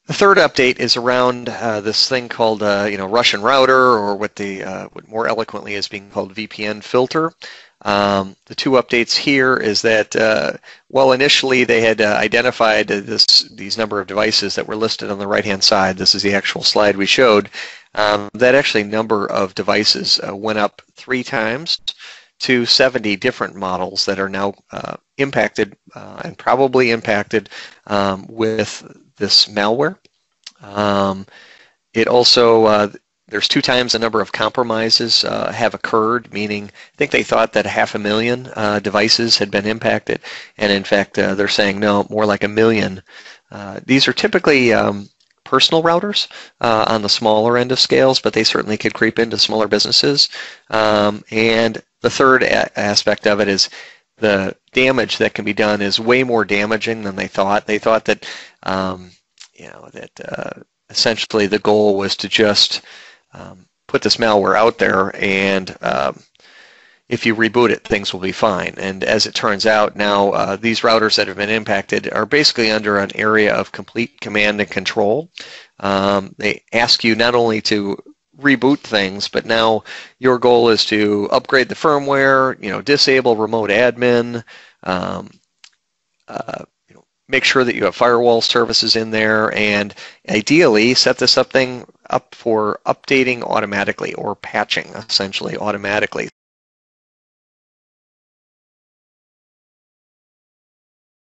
The third update is around this thing called Russian router, or what more eloquently is being called VPN filter. The two updates here is that well, initially they had identified these number of devices that were listed on the right-hand side. This is the actual slide we showed. That actually number of devices went up 3 times to 70 different models that are now impacted and probably impacted with this malware. It also there's 2 times the number of compromises have occurred, meaning I think they thought that 500,000 devices had been impacted, and in fact they're saying no, more like 1 million. These are typically personal routers on the smaller end of scales, but they certainly could creep into smaller businesses. And the third aspect of it is the damage that can be done is way more damaging than they thought. They thought that essentially the goal was to just put this malware out there, and if you reboot it, things will be fine. And as it turns out now, these routers that have been impacted are basically under an area of complete command and control. They ask you not only to reboot things, but now your goal is to upgrade the firmware, disable remote admin, make sure that you have firewall services in there, and ideally set this thing up for updating automatically, or patching essentially automatically.